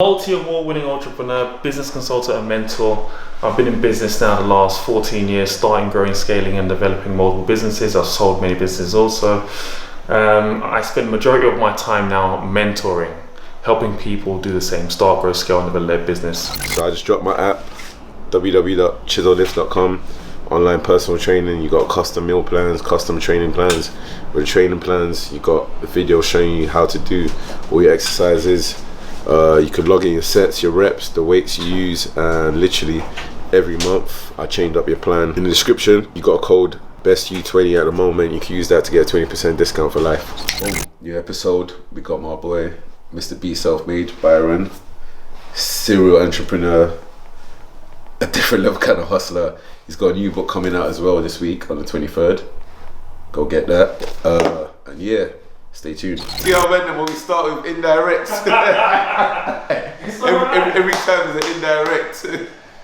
Multi-award winning entrepreneur, business consultant and mentor. I've been in business now the last 14 years, starting, growing, scaling and developing multiple businesses. I've sold many businesses also. I spend the majority of my time now mentoring, helping people do the same, start, grow, scale and develop their business. So I just dropped my app, www.ChisoLifts.com. Online personal training. You got custom meal plans, custom training plans. With the training plans, you got a video showing you how to do all your exercises. You can log in your sets, your reps, the weights you use, and literally every month I changed up your plan. In the description, you got a code BESTU20 at the moment. You can use that to get a 20% discount for life. New episode. We got my boy, Mr. B Self-Made Byron, serial entrepreneur, a different level kind of hustler. He's got a new book coming out as well this week on the 23rd. Go get that. And yeah. Stay tuned. See how when we start with indirects. every time there's an indirect.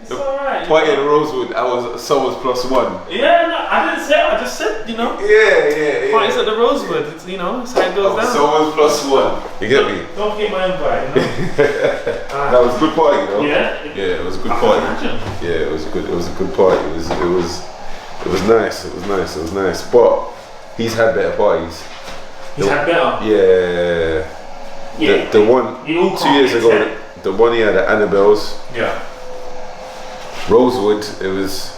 It's alright. Party at the Rosewood, I was someone's +1. Yeah, no, I didn't say it, I just said, you know. Yeah. Parties at the Rosewood, it's, you know, it's how it goes down. Someone's +1. You get me? Don't forget my invite, you know. That was a good party, though. Yeah? Yeah, it was a good party. Yeah, it was good. It was a good party. It was nice. It was nice. But he's had better parties. He's had better? Yeah. The one 2 years ago, the one he had at Annabelle's. Yeah. Rosewood, it was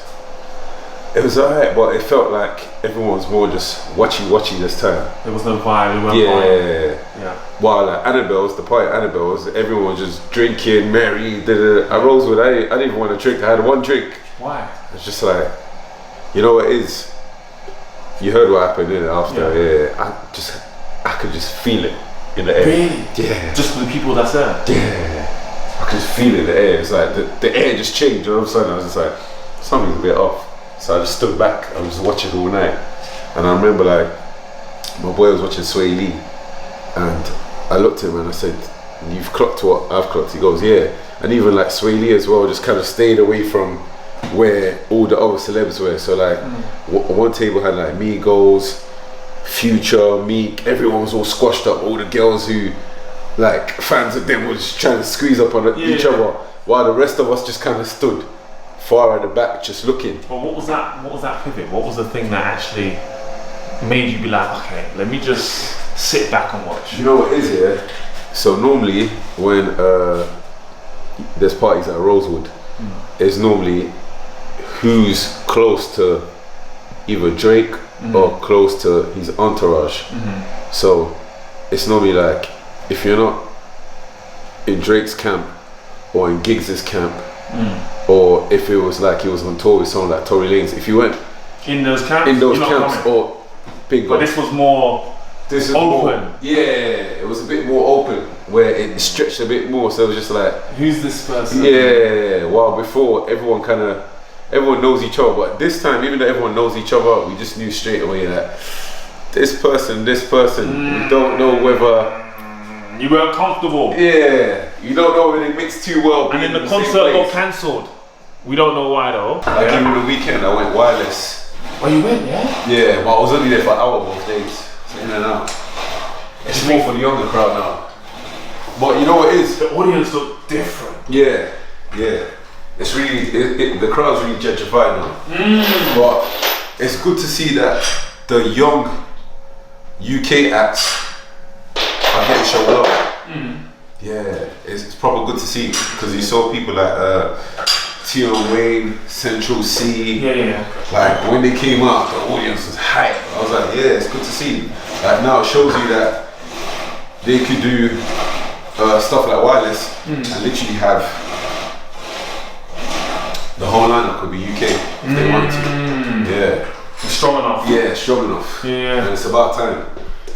alright, but it felt like everyone was more just watchy this time. There was no vibe, Yeah. While at Annabelle's, the party at Annabelle's, everyone was just drinking, merry, At Rosewood, I didn't even want to drink. I had one drink. Why? It's just like, you know what it is? You heard what happened in it after, yeah. I could just feel it in the air. Really? Yeah. Just for the people that's there? Yeah. I could just feel it in the air. It's like the air just changed. All of a sudden I was just like, something's a bit off. So I just stood back. I was just watching all night. And I remember like, my boy was watching Sway Lee. And I looked at him and I said, you've clocked what I've clocked? He goes, yeah. And even like Sway Lee as well, just kind of stayed away from where all the other celebs were. So like one table had like Migos, Future, Meek, everyone was all squashed up. All the girls who like fans of them was trying to squeeze up on each other, while the rest of us just kind of stood far at the back just looking. Well, what was that pivot? What was the thing that actually made you be like, okay, let me just sit back and watch? You know what it is, yeah? So normally when there's parties at Rosewood, it's normally who's close to either Drake or close to his entourage. So it's normally like, if you're not in Drake's camp or in Giggs' camp, or if it was like he was on tour with someone like Tory Lanez, if you went in those camps, or bingo. But this was more open. It was a bit more open, where it stretched a bit more. So it was just like, who's this person? Yeah. While before everyone knows each other, but this time, even though everyone knows each other, we just knew straight away that this person, we don't know whether you weren't comfortable. Yeah, you don't know whether they mix too well. And then the concert got cancelled. We don't know why though. Like even the weekend, I went wireless. Oh, you went, yeah? Yeah, but I was only there for an hour both days, so in and out. It's more for the younger crowd now. But you know what it is? The audience look different. Yeah. It's really, the crowd's really gentrified now. But it's good to see that the young UK acts are getting shown up. Yeah, it's probably good to see, because you saw people like Tion Wayne, Central C. Yeah. Like when they came out, the audience was hype. I was like, yeah, it's good to see. Like now it shows you that they could do stuff like wireless and literally have the whole lineup could be UK if they wanted to. Yeah. It's strong enough. Yeah, strong enough. Yeah. And it's about time.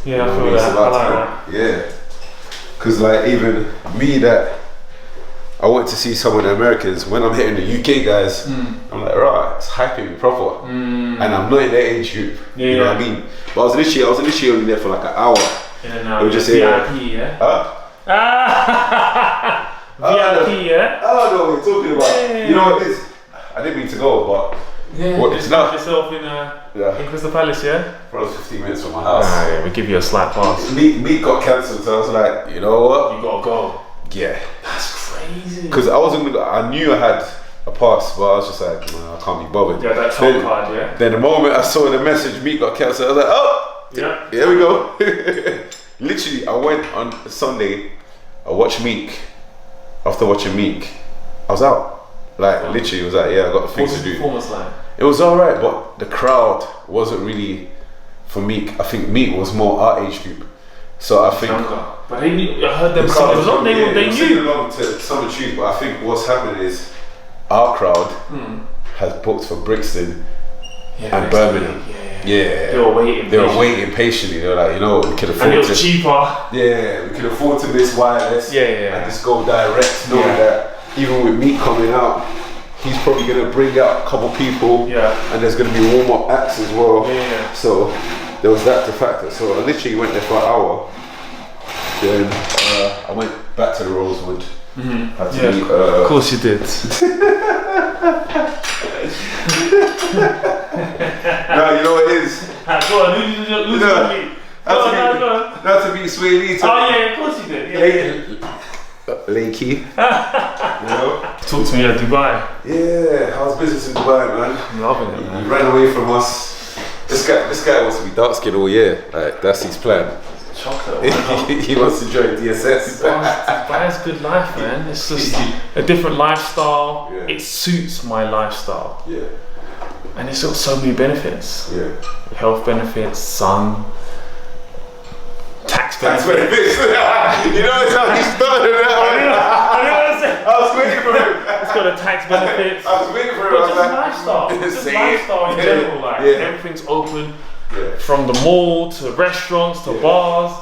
Yeah, I feel that. It's about time. Yeah. Because like even me, that I went to see some of the Americans, when I'm hitting the UK guys, I'm like, right, it's hyping me proper. And I'm not in their age group. You know what I mean? But I was literally only there for like an hour. It was just VIP, yeah? VIP, yeah? I don't know what you're talking about. Yeah. You know what it is? I didn't mean to go, but what just it's not. yourself in Crystal Palace, yeah? Bro, it's 15 minutes from my house. Yeah, we give you a slight pass. Meet got cancelled, so I was like, you know what? You gotta go. Yeah. That's because I knew I had a pass, but I was just like, nah, I can't be bothered. Yeah, that top card, yeah. Then the moment I saw the message, Meek got cancelled, I was like, oh, yeah, here we go. Literally, I went on Sunday, I watched Meek. After watching Meek, I was out. Like, literally, it was like, yeah, I got things to do. Performance like? It was alright, but the crowd wasn't really for Meek. I think Meek was more our age group. So I think. But they knew, I heard them sing along, they knew. Along to some of the tunes, but I think what's happened is our crowd has booked for Brixton and Birmingham. Yeah. They were waiting. They were waiting patiently. They were like, you know, we could afford and it was cheaper. Yeah, we could afford to miss wireless. And just go direct, knowing that even with Meek coming out, he's probably gonna bring out a couple people. And there's gonna be warm-up acts as well. So there was that to factor. So I literally went there for an hour. Then I went back to the Rosewood. Had to meet, of course you did. No, you know what it is? Go on, who's gonna meet? Not to meet Sway Lee. Oh yeah, of course you did. Lakey. You know? Talk to me at Dubai. Yeah, how's business in Dubai, man? I'm loving it, man. He ran away from us. This guy wants to be dark skinned all year. Like, that's his plan. Chocolate. He wants to join DSS. Dubai's a good life, man. It's just a different lifestyle. It suits my lifestyle. And it's got so many benefits. Health benefits, sun, tax benefits. You know it's how he started that one. I was waiting for him. It's got a tax benefits. I was waiting for him. But just lifestyle. Just lifestyle in general. Like everything's open. From the mall to restaurants to bars.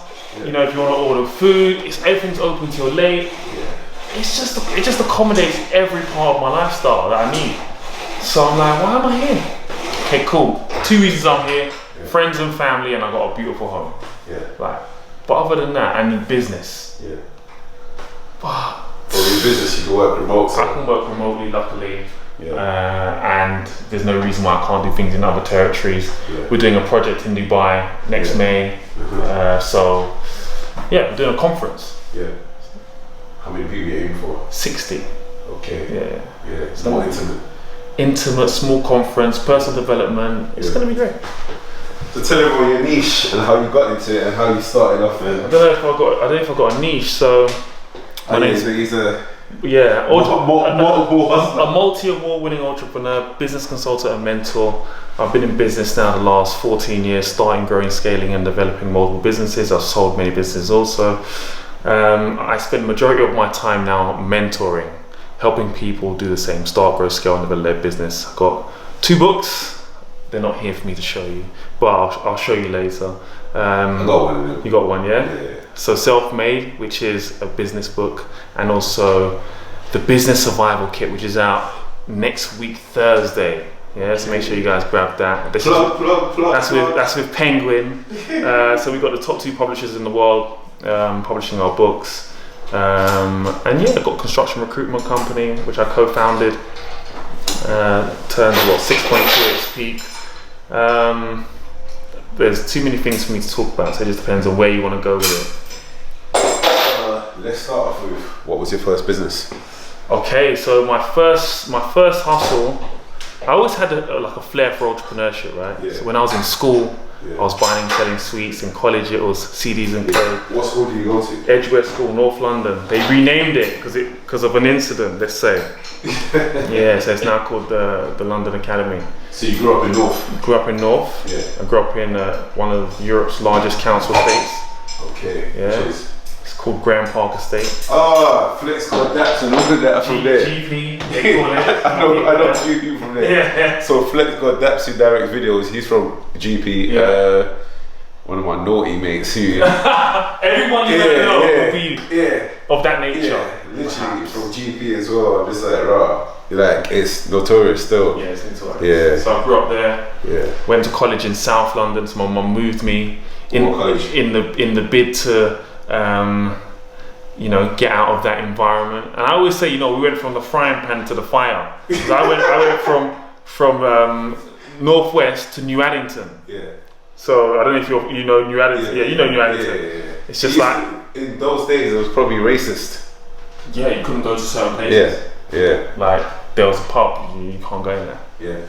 You know, if you want to order food, everything's open till late. It just accommodates every part of my lifestyle that I need. So I'm like, why am I here? Okay, cool. 2 reasons I'm here: friends and family, and I got a beautiful home. Like, but other than that, I need business. But in business, you can work remote. I can work remotely, luckily. And there's no reason why I can't do things in other territories. We're doing a project in Dubai next May. So we're doing a conference. How many people are you aiming for? 60. Okay. It's So more intimate. Intimate, small conference, personal development. It's going to be great. So tell everyone your niche and how you got into it and how you started off. I don't know if I got a niche. So my name's he's a multi-award winning entrepreneur, business consultant and mentor. I've been in business now the last 14 years, starting, growing, scaling and developing multiple businesses. I've sold many businesses also. I spend the majority of my time now mentoring, helping people do the same, start, grow, scale and develop their business. I've got 2 books. They're not here for me to show you, but I'll show you later. I got one of them. You got one, yeah? So Self-Made, which is a business book, and also the Business Survival Kit, which is out next week Thursday. So make sure you guys grab that. That's with Penguin. So we've got the top 2 publishers in the world publishing our books. And I've got a construction recruitment company which I co-founded. Turned 6.2 at its peak. There's too many things for me to talk about, so it just depends on where you want to go with it. Let's start off with, what was your first business? Okay, so my first hustle, I always had a flair for entrepreneurship, right? So when I was in school, I was buying and selling sweets. In college, it was CDs and clothes. What school did you go to? Edgeware School, North London. They renamed it because of an incident, let's say. So it's now called the London Academy. So you grew up in North? Grew up in North. I grew up in one of Europe's largest council estates. It's called Grand Park Estate. Flex got daps and all of that from there. GP, they call it. I know GP from there. So Flex got daps in direct videos. He's from GP. One of my naughty mates who everyone you know will be of that nature. Literally from GP as well. Just like it's notorious still. It's notorious. So I grew up there. Went to college in South London. So my mum moved me in the bid to get out of that environment. And I always say, we went from the frying pan to the fire. So I went from Northwest to New Addington. So I don't know if you know New Addington. You know New Addington. It's just like in those days it was probably racist. Yeah, you couldn't go to certain places. Yeah. Like there was a pub, you can't go in there. Yeah.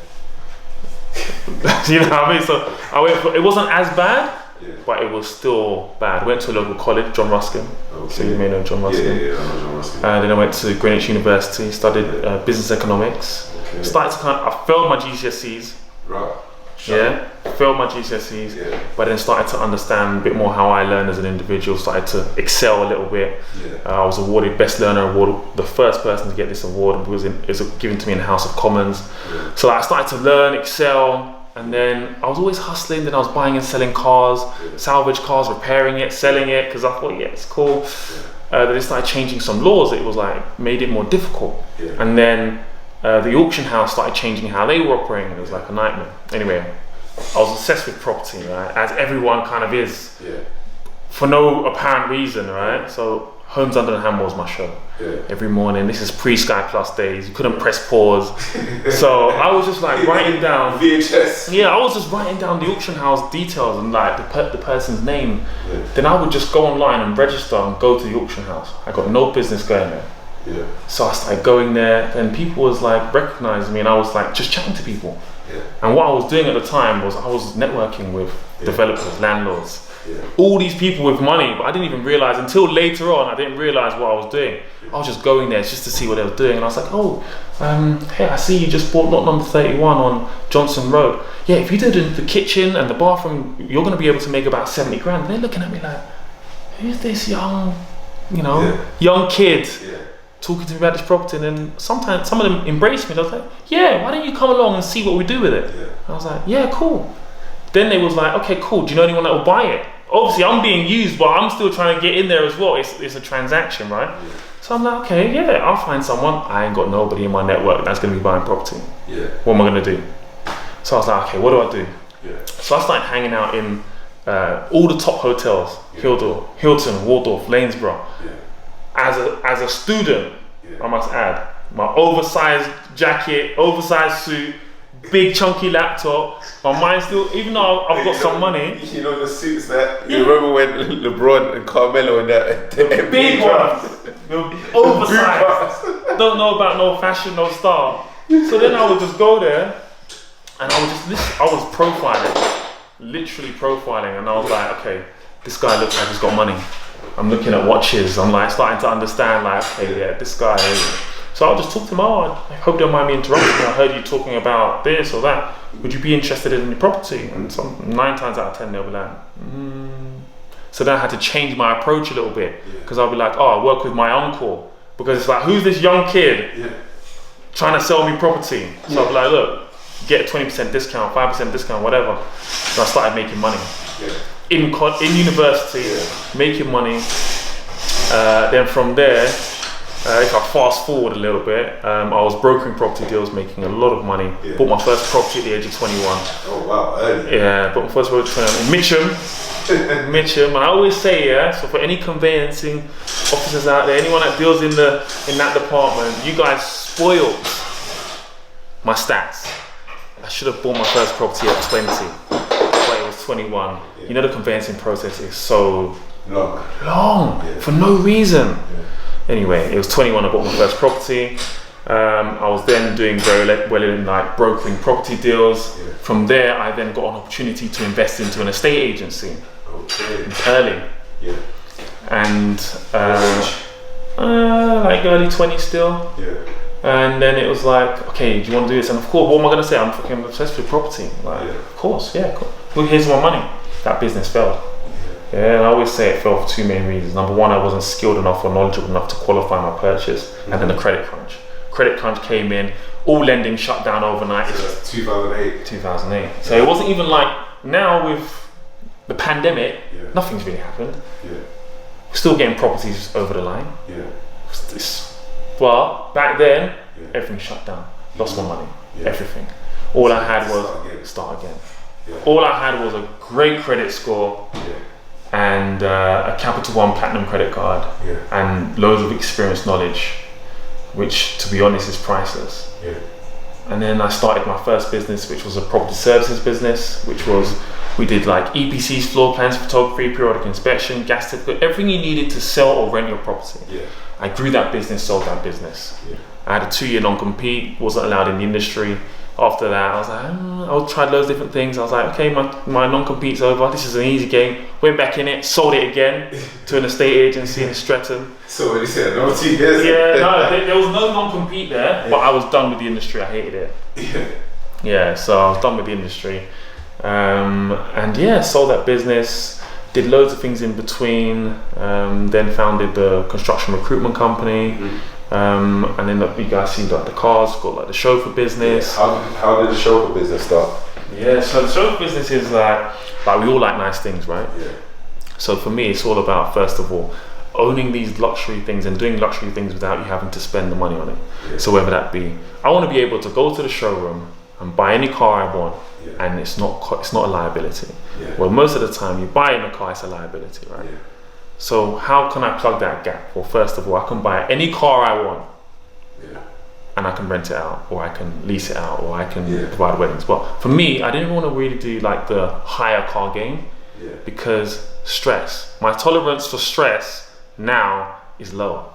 You know what I mean? So I went it wasn't as bad, Yeah. but it was still bad. Went to a local college, John Ruskin. Okay. So you may know John Ruskin. Yeah, I know John Ruskin. Then I went to Greenwich University, studied business economics. Okay. Started to I failed my GCSEs. Right. Failed my GCSEs, Yeah. but then started to understand a bit more how I learn as an individual, started to excel a little bit. Yeah. I was awarded Best Learner Award, the first person to get this award, because it was given to me in the House of Commons. Yeah. So I started to learn, excel, and then I was always hustling. Then I was buying and selling cars, salvage cars, repairing it, selling it, because I thought, yeah, it's cool. Then they started changing some laws. It was like, made it more difficult. Yeah. And then the auction house started changing how they were operating. It was like a nightmare. Anyway, I was obsessed with property, right? As everyone kind of is, for no apparent reason, right? So Homes Under the Hammer was my show. Every morning. This is pre-Sky Plus days. You couldn't press pause. So I was just like writing down VHS. Yeah, I was just writing down the auction house details and like the person's name. Then I would just go online and register and go to the auction house. I got no business going there. Yeah. So I started going there, and people was like recognizing me, and I was like just chatting to people. Yeah. And what I was doing at the time was I was networking with developers, landlords, all these people with money, but I didn't even realize until later on. I didn't realize what I was doing. I was just going there just to see what they were doing, and I was like, oh, hey, I see you just bought lot number 31 on Johnson Road. Yeah, if you did the kitchen and the bathroom, you're going to be able to make about 70 grand. And they're looking at me like, who's this young kid? Talking to me about this property, and then sometimes some of them embraced me. I was like, yeah, why don't you come along and see what we do with it? I was like, yeah, cool. Then they was like, okay, cool, do you know anyone that will buy it? Obviously I'm being used, but I'm still trying to get in there as well. It's a transaction, right? So I'm like, okay, yeah, I'll find someone. I ain't got nobody in my network that's going to be buying property. What am I going to do? So I was like, okay, what do I do? So I started hanging out in all the top hotels, Hilton, Waldorf, Lanesborough. As a student, I must add, my oversized jacket, oversized suit, big chunky laptop. My mind still, even though I've got some money. You know the suits that you remember when LeBron and Carmelo and that the big ones, the oversized. Don't know about no fashion, no style. So then I would just go there, and I would just listen. I was profiling, literally profiling, and I was like, okay, this guy looks like he's got money. I'm looking at watches. I'm like starting to understand, like, okay, yeah, this guy. So I'll just talk to him. Oh, I hope you don't mind me interrupting. I heard you talking about this or that. Would you be interested in the property? And 9 times out of 10, they'll be like, So then I had to change my approach a little bit, because I'll be like, oh, I work with my uncle, because it's like, who's this young kid trying to sell me property? So I'll be like, look, get a 20% discount, 5% discount, whatever. So I started making money. In university, making money. Then from there, if I fast forward a little bit, I was brokering property deals, making a lot of money. Bought my first property at the age of 21. Oh wow, early. Yeah, bought my first property at 21 in Mitcham. And I always say, so for any conveyancing officers out there, anyone that deals in that department, you guys spoiled my stats. I should have bought my first property at 20, but it was 21. You know, the conveyancing process is so long for no reason. Anyway, it was 21. I bought my first property. I was then doing very well in like brokering property deals. From there, I then got an opportunity to invest into an estate agency in Purley. And like early 20s still. And then it was like, okay, do you want to do this? And of course, what am I going to say? I'm fucking obsessed with property. Like, of course, cool. Well, here's my money. That business failed. And I always say it fell for 2 main reasons. Number one, I wasn't skilled enough or knowledgeable enough to qualify my purchase. And then the credit crunch. Credit crunch came in, all lending shut down overnight. So that's 2008. 2008. So it wasn't even like, now with the pandemic, nothing's really happened. We're still getting properties over the line. But back then, everything shut down. Lost my money, everything. All I had was start again. All I had was a great credit score and a Capital One Platinum credit card and loads of experience knowledge, which to be honest is priceless. And then I started my first business, which was a property services business, which was, we did like EPCs, floor plans, photography, periodic inspection, gas certificate, everything you needed to sell or rent your property. I grew that business, sold that business. Yeah. I had a 2-year non-compete, wasn't allowed in the industry. After that, I was like, I tried loads of different things. I was like, okay, my non-compete's over. This is an easy game. Went back in it, sold it again to an estate agency in Streatham. So when you said no 2 years? Yeah, no, there was no non-compete there, but I was done with the industry. I hated it. Yeah, so I was done with the industry. And yeah, sold that business, did loads of things in between, then founded the construction recruitment company. And then you guys see like the cars, got like the chauffeur business. How did the chauffeur business start? Yeah, so the chauffeur business is like we all like nice things, right? Yeah. So for me, it's all about, first of all, owning these luxury things and doing luxury things without you having to spend the money on it. Yeah. So whether that be, I want to be able to go to the showroom and buy any car I want, and it's not a liability. Yeah. Well, most of the time you buy in a car, it's a liability, right? Yeah. So how can I plug that gap? Well, first of all, I can buy any car I want, and I can rent it out, or I can lease it out, or I can provide weddings. But for me, I didn't want to really do like the hire car game, because stress. My tolerance for stress now is low.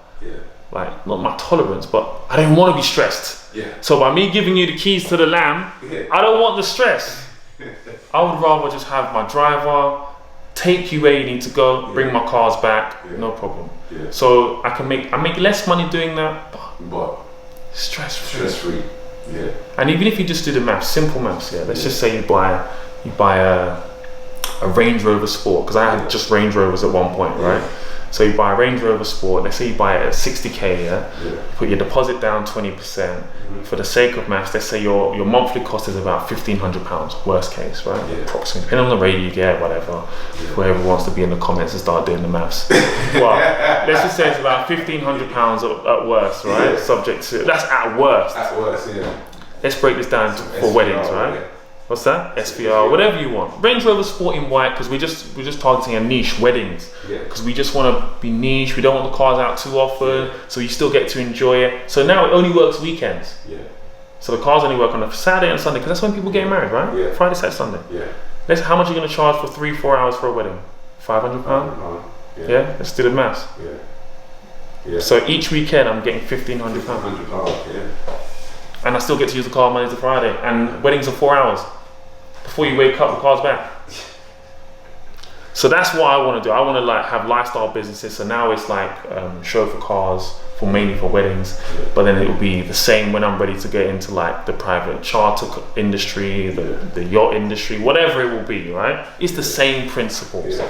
Like, not my tolerance, but I don't want to be stressed. So by me giving you the keys to the Lamb, I don't want the stress. I would rather just have my driver take you where you need to go, bring my cars back, no problem. So I make less money doing that, but stress free. And even if you just do the maths, simple maths, let's just say you buy a Range Rover Sport, because I had just Range Rovers at one point, right? So you buy a Range Rover Sport, let's say you buy it at 60k, put your deposit down 20%. For the sake of maths, let's say your monthly cost is about £1,500, worst case, right? Approximately, depending on the rate you get, whatever. Whoever wants to be in the comments and start doing the maths. Well, let's just say it's about £1,500 at worst, right? Subject to, that's at worst. At worst, Let's break this down for weddings, right? What's that? SVR, whatever you want. Range Rover Sport in white, because we're just targeting a niche, weddings. Because we just want to be niche. We don't want the cars out too often, so you still get to enjoy it. So now it only works weekends. So the cars only work on a Saturday and Sunday, because that's when people get married, right? Friday, Saturday, Sunday. How much are you going to charge for 3-4 hours for a wedding? £500? Let's do the maths. So each weekend I'm getting £1,500. And I still get to use the car Monday to Friday. And weddings are 4 hours. Before you wake up, the car's back. So that's what I want to do. I want to like have lifestyle businesses. So now it's like chauffeur cars mainly for weddings. But then it will be the same when I'm ready to get into like the private charter industry, the yacht industry, whatever it will be, right? It's the same principles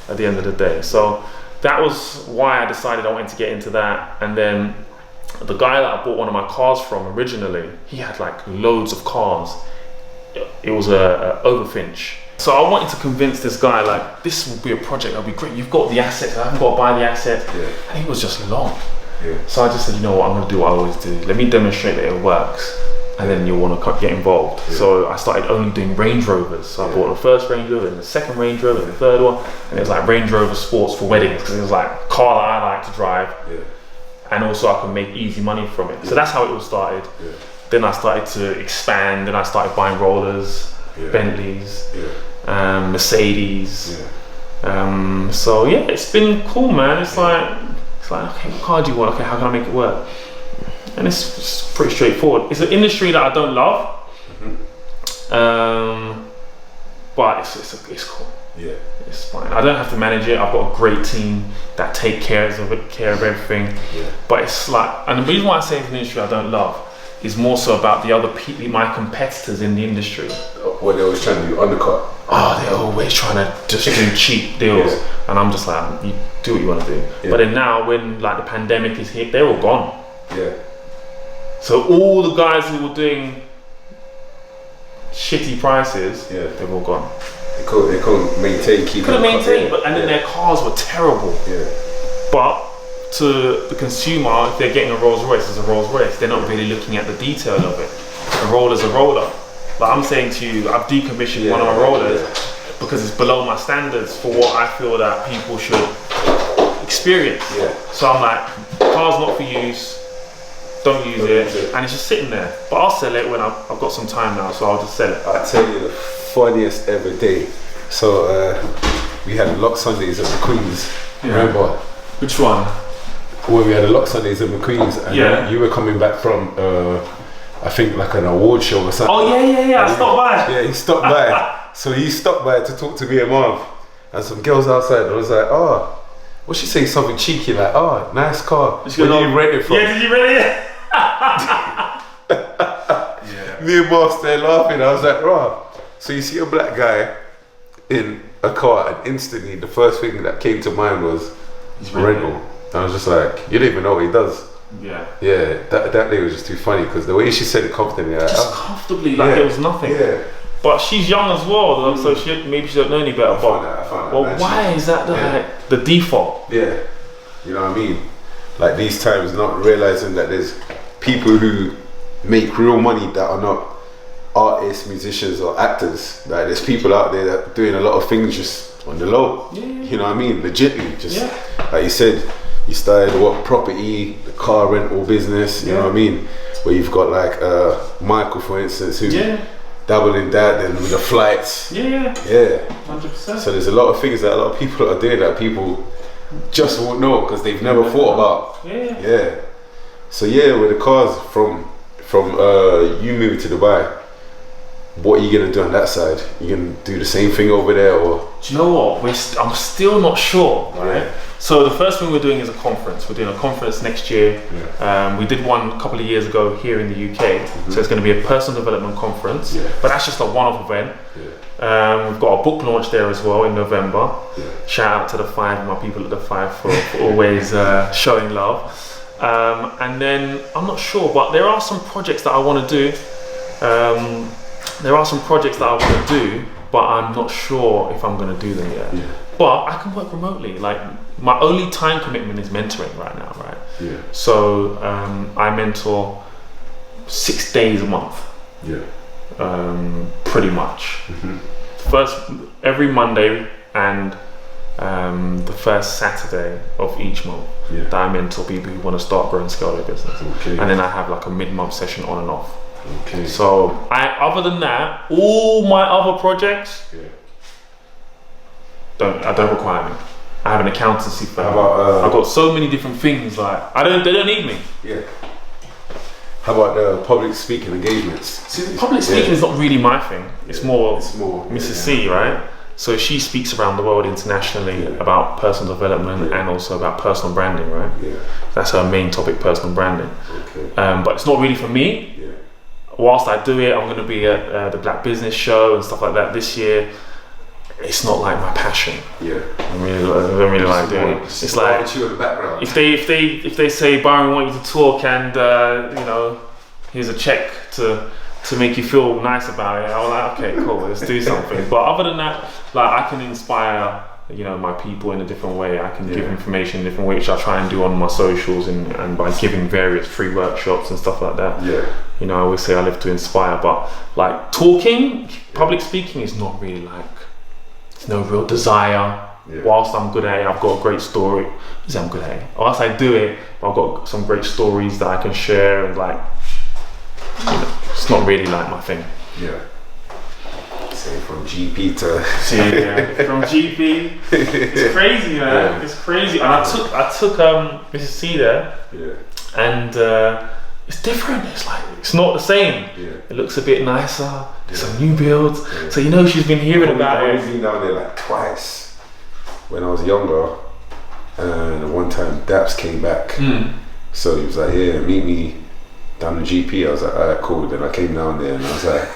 at the end of the day. So that was why I decided I wanted to get into that. And then the guy that I bought one of my cars from originally, he had like loads of cars. It was a Overfinch. So I wanted to convince this guy, like, this will be a project that'll be great. You've got the assets, I haven't got to buy the assets. And it was just long. So I just said, you know what, I'm gonna do what I always do. Let me demonstrate that it works. And then you'll want to get involved. So I started only doing Range Rovers. So I bought the first Range Rover, and the second Range Rover, and the third one. And it was like Range Rover Sports for weddings, because it was like a car that I like to drive. And also I can make easy money from it. So that's how it all started. Then I started to expand, and I started buying rollers, Bentleys, Mercedes. So yeah, it's been cool, man. It's like, okay, what car do you want? Okay, how can I make it work? And it's pretty straightforward. It's an industry that I don't love, but it's cool. It's fine. I don't have to manage it. I've got a great team that take care of everything. But it's like, and the reason why I say it's an industry I don't love is more so about the other people, my competitors in the industry. What they're always trying to do, undercut. Oh, they're always trying to just do cheap deals, and I'm just like, you do what you want to do. But then now, when like the pandemic is hit, they're all gone. So all the guys who were doing shitty prices, they've all gone. They couldn't maintain, and then their cars were terrible. But to the consumer, if they're getting a Rolls Royce, it's a Rolls Royce. They're not really looking at the detail of it. A roller's a roller. Like I'm saying to you, I've decommissioned one of my rollers because it's below my standards for what I feel that people should experience. So I'm like, car's not for use. Don't use it, and it's just sitting there. But I'll sell it when I've got some time now, so I'll just sell it. I tell you the funniest ever day. So we had Lock Sundays at the Queen's. Remember? Which one? when we had a lot of Sundays in McQueen's, and you were coming back from I think like an award show or something. Oh yeah. I stopped by. Yeah, he stopped by. So he stopped by to talk to me and Marv, and some girls outside. I was like, oh, what she say? Something cheeky like, oh, nice car. Where did you rent it from? Yeah, did you rent it? Me and Marv started laughing. I was like, right. So you see a black guy in a car, and instantly the first thing that came to mind was rental. And I was just like, you don't even know what he does. Yeah. That day was just too funny because the way she said it confidently, like, just comfortably, like it was nothing. Yeah. But she's young as well, though, so maybe she don't know any better. I found that, well, why is that the default? Yeah. You know what I mean? Like these times, not realizing that there's people who make real money that are not artists, musicians, or actors. Like there's people out there that are doing a lot of things just on the low. Yeah. You know what I mean? Legitimately, just like you said, you started property, the car rental business. You know what I mean? Where you've got like Michael, for instance, who dabbled in that, and with the flights. Yeah. 100%. So there's a lot of things that a lot of people are doing that people just won't know because they've never thought about. Yeah. So with the cars from you moving to Dubai, what are you gonna do on that side? You gonna do the same thing over there, or? Do you know what? I'm still not sure, right? So the first thing we're doing is a conference. We're doing a conference next year. We did one a couple of years ago here in the UK. So it's going to be a personal development conference, but that's just a one-off event. We've got a book launch there as well in November. Shout out to the Five, my people at the Five, for always showing love. And then I'm not sure, but there are some projects that I want to do. But I'm not sure if I'm going to do them yet. But I can work remotely. Like my only time commitment is mentoring right now, right? So I mentor 6 days a month. Pretty much. First every Monday and the first Saturday of each month that I mentor people who want to start, grow, and scale their business. And then I have like a mid-month session on and off. So other than that, all my other projects don't require me. I have an accountancy firm. I've got so many different things. Like they don't need me. How about the public speaking engagements? See, public speaking is not really my thing. It's more Mrs. C, right? So she speaks around the world internationally about personal development and also about personal branding, right? That's her main topic, personal branding. But it's not really for me. Whilst I do it, I'm going to be at the Black Business Show and stuff like that this year. It's not like my passion. I don't really like doing it. It's like if they say, Byron, we want you to talk, and here's a check to make you feel nice about it. I'm like, okay, cool, let's do something. But other than that, like I can inspire my people in a different way. I can give information in a different way, which I try and do on my socials and by giving various free workshops and stuff like that. I always say I live to inspire, but like talking, public speaking is not really like, it's no real desire. Whilst I'm good at it, I've got a great story. I'm good at it. Whilst I do it, I've got some great stories that I can share, and like, it's not really like my thing. Say from GP to from GP, it's crazy, man. It's crazy. And I took Mrs. C there, and it's different. It's like it's not the same. It looks a bit nicer. There's some new builds. So she's been hearing about it. I've been down there like twice when I was younger, and one time Daps came back. So he was like, "Here, meet me down the GP." I was like, "Alright, cool." Then I came down there and I was like,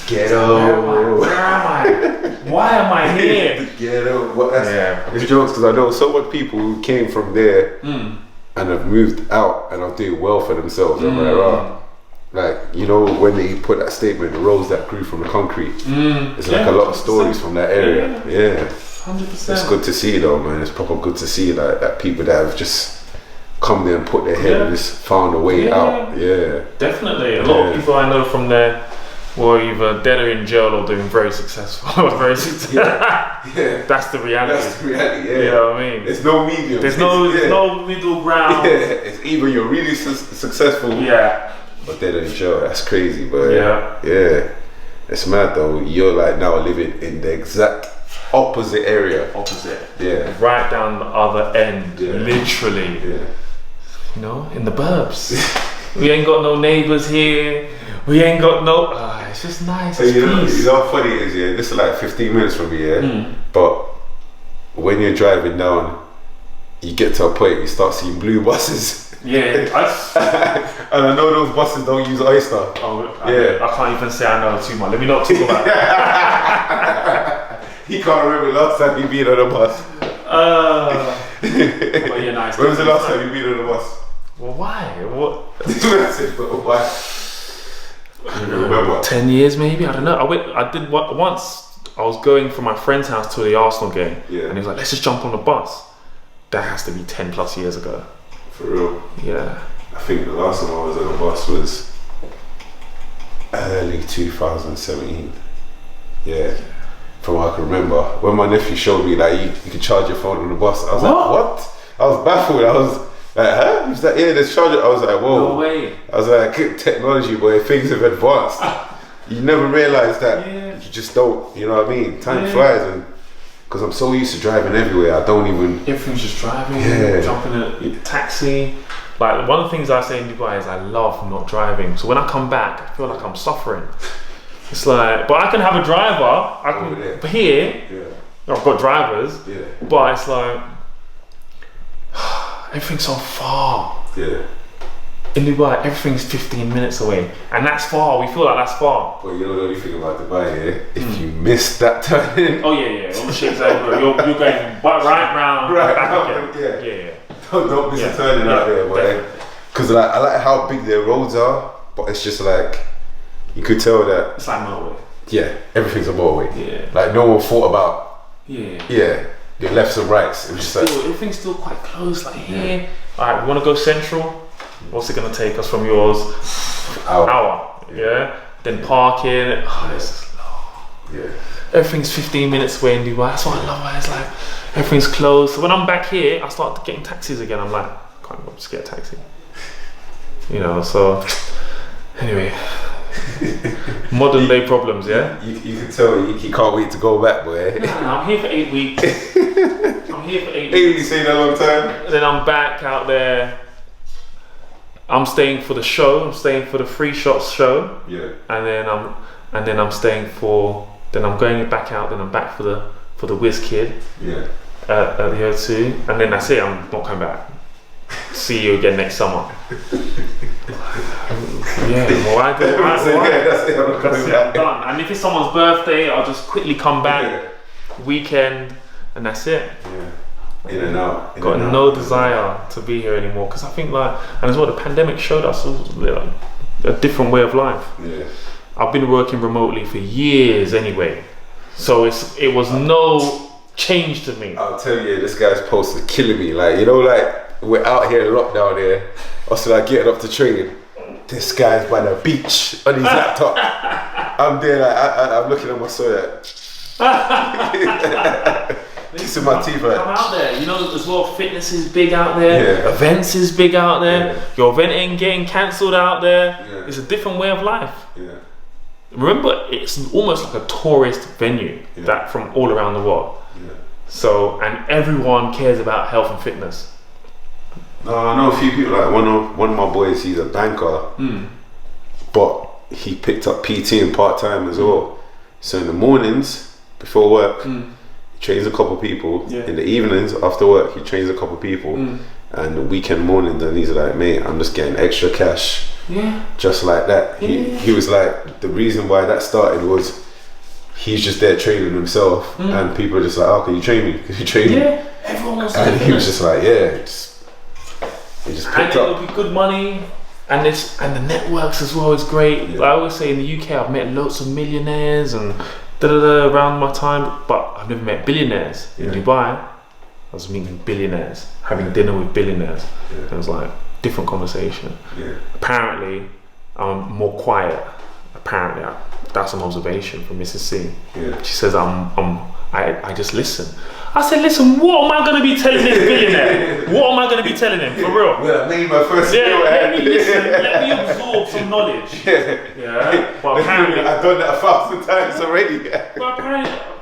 "Ghetto. Where am I? Why am I here?" The ghetto. It's jokes because I know so much people who came from there and have moved out and are doing well for themselves. I'm like, when they put that statement, the roads that grew from the concrete. It's like a lot of stories from that area. 100%. It's good to see though, man. It's proper good to see that people that have just come there and put their head and just found a way out. Definitely. A lot of people I know from there were either dead or in jail or doing very successful. That's the reality. That's the reality, You know what I mean? There's no medium. There's no middle ground. It's either you're really successful but dead or in jail. That's crazy, but it's mad though. You're like now living in the exact opposite area. Opposite. Yeah. Right down the other end, Yeah. literally. Yeah. You know, in the burbs. We ain't got no neighbours here. We ain't got no. It's just nice. It's peace. You know how funny it is, yeah? This is like 15 minutes from here, but when you're driving down, you get to a point you start seeing blue buses. Yeah, and I know those buses don't use Oyster. I can't even say I know too much. Let me not talk about it. He can't remember the last time he been on a bus. But yeah, nice. When was the last time you been on a bus? Well, why? What? I said, but why? I don't remember. 10 years maybe? I don't know. I did once. I was going from my friend's house to the Arsenal game, and he was like, let's just jump on the bus. That has to be 10 plus years ago. For real? Yeah. I think the last time I was on a bus was early 2017. Yeah. From what I can remember. When my nephew showed me that you could charge your phone on the bus, I was like, what? I was baffled. I was like, huh? He was like, yeah, there's charger. I was like, whoa. No way. I was like, technology, boy, things have advanced. You never realise that. You just don't, you know what I mean? Time flies, and because I'm so used to driving everywhere, I don't even. Everything's just driving, jumping in a taxi. Like, one of the things I say in Dubai is I love not driving. So when I come back, I feel like I'm suffering. It's like, but I can have a driver. But here, I've got drivers. But it's like, everything's so far. In Dubai, everything's 15 minutes away, and that's far. We feel like that's far. Well, you know the only thing about Dubai, if you miss that turn, all the shit's over. You're going right round, back again. Yeah. Don't miss a turning out there, boy. Because I like how big their roads are, but it's just like you could tell that it's like motorway. Yeah, everything's a motorway. Yeah. Like no one thought about. Yeah. The lefts and rights. It was just like everything's still quite close. Like here. All right, we want to go central. What's it gonna take us from yours? Hour. Yeah. Then parking. It's just long. Everything's 15 minutes away in Dubai. That's what I love. It's like everything's close. So when I'm back here, I start getting taxis again. I'm like, can't go, just get a taxi. You know. So anyway, modern day problems. Yeah. You can tell he can't wait to go back, boy. Nah, I'm here for 8 weeks. I'm here for 8 weeks. You saying that long time? Then I'm back out there. I'm staying for the show. I'm staying for the Free Shots show. Yeah. And then I'm staying for. Then I'm going back out. Then I'm back for the Whiz Kid. Yeah. At the O2, and then that's it. I'm not coming back. See you again next summer. Why? That's it. I'm done. And if it's someone's birthday, I'll just quickly come back. Weekend, and that's it. Yeah. In and out. Got no desire to be here anymore, because I think and as well, the pandemic showed us a different way of life. Yeah. I've been working remotely for years anyway, so it was no change to me. I'll tell you, this guy's post is killing me. Like, you know, like we're out here in lockdown here. Also, like getting up to train. This guy's by the beach on his laptop. I'm there, like I'm looking at my soul. Kissing my teeth. Come out there, you know, as well. Fitness is big out there. Yeah. Events is big out there. Yeah. Your event ain't getting cancelled out there. Yeah. It's a different way of life. Yeah. Remember, it's almost like a tourist venue that from all around the world. Yeah. So, and everyone cares about health and fitness. No, I know a few people. Like one of my boys, he's a banker, but he picked up PT part time as well. So in the mornings before work, he trains a couple people. Yeah. In the evenings after work, he trains a couple people. And the weekend mornings, and he's like, mate, I'm just getting extra cash. Yeah. Just like that. He was like, the reason why that started was he's just there training himself, and people are just like, oh, can you train me? Can you train me? Yeah, everyone wants to. And he was just like, yeah. He just picked up. It'll be good money, and the networks as well is great. Yeah. I always say in the UK, I've met lots of millionaires and around my time, but I've never met billionaires. In Dubai, I was meeting billionaires, having dinner with billionaires. Yeah. It was like different conversation. Yeah. Apparently, I'm more quiet. Apparently, that's an observation from Mrs. C. Yeah. She says I just listen. I said, listen, what am I going to be telling this billionaire? What am I going to be telling him, for real? Well, I made my first meal. Let me listen, let me absorb some knowledge. Yeah. But apparently, I've done that 1,000 times already. But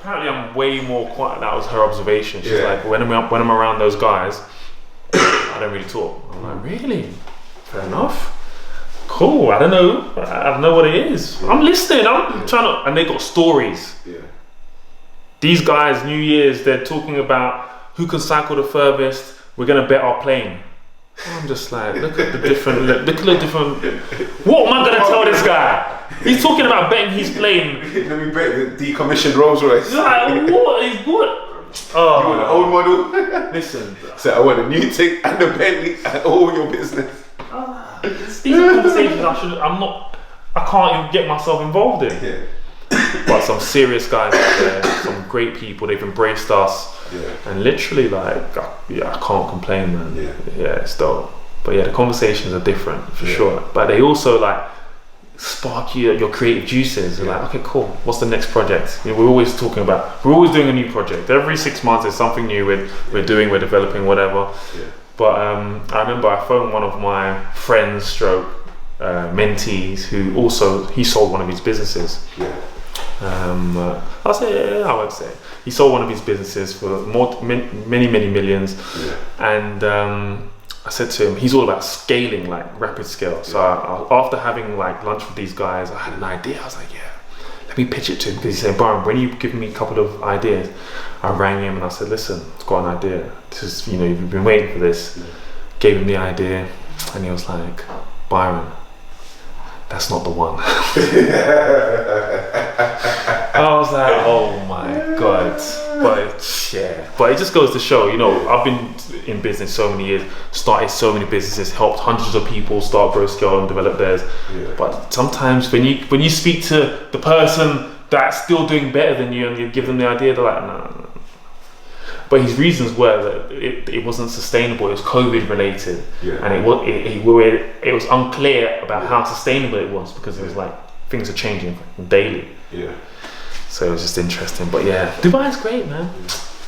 apparently I'm way more quiet. That was her observation. She's Yeah. like, when I'm around those guys, I don't really talk. I'm like, really? Fair enough. Cool. I don't know what it is. I'm listening. I'm trying to, and they got stories. Yeah. These guys, New Year's, they're talking about who can cycle the furthest. We're gonna bet our plane. I'm just like, look at the different. What am I gonna tell this guy? He's talking about betting his plane. Let me bet the decommissioned Rolls Royce. Like, what? Oh, You want an old model? listen. So I want a new tick and a Bentley and all your business. These are conversations I can't even get myself involved in. Yeah. But some serious guys out there, some great people, they've embraced us. Yeah. And literally, like, I can't complain, man. Yeah. It's dope. But yeah, the conversations are different for Yeah. sure. But they also like spark your creative juices. You're like, okay, cool. What's the next project? You know, we're always doing a new project. Every 6 months, there's something new we're developing, whatever. Yeah. But I remember I phoned one of my friends, mentees, who also he sold one of his businesses. Yeah. I'll say, I won't say. He sold one of his businesses for many millions. Yeah. And I said to him, he's all about scaling, like rapid scale. So after having like lunch with these guys, I had an idea. I was like, yeah, let me pitch it to him. Because he said, Byron, when you give me a couple of ideas, I rang him and I said, listen, I've got an idea. This is, you've been waiting for this. Yeah. Gave him the idea and he was like, Byron, that's not the one. I was like, oh my God. But it just goes to show, I've been in business so many years, started so many businesses, helped hundreds of people start, grow, scale and develop theirs. Yeah. But sometimes when you speak to the person that's still doing better than you and you give them the idea, they're like, no. But his reasons were that it wasn't sustainable. It was COVID related, Yeah. and it was unclear about how sustainable it was because it was like things are changing daily. Yeah. So it was just interesting. But yeah, Dubai's great, man.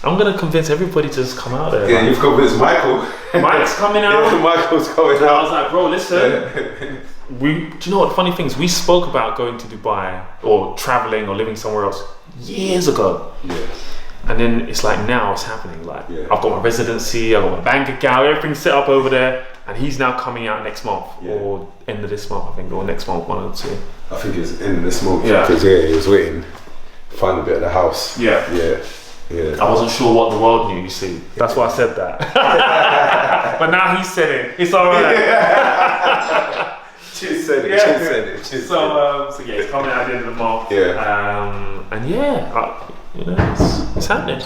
I'm gonna convince everybody to just come out there. Yeah, you've convinced Michael. Mike's coming out. Yeah, Michael's coming I out. was like, bro, listen. Do you know what the funny thing is? We spoke about going to Dubai or traveling or living somewhere else years ago. Yeah. And then it's like now it's happening. Like Yeah. I've got my residency, I've got my bank account, everything's set up over there. And he's now coming out next month or end of this month, I think, or next month, one or two. I think it's end of this month. Yeah. Because he was waiting, find a bit of the house. Yeah. Yeah. Yeah. I wasn't sure what the world knew, you see. That's why I said that. But now he said it. It's all right. Just said it. Yeah. Just said it. Just So yeah, it's coming out at the end of the month. Yeah. And yeah, it's happening.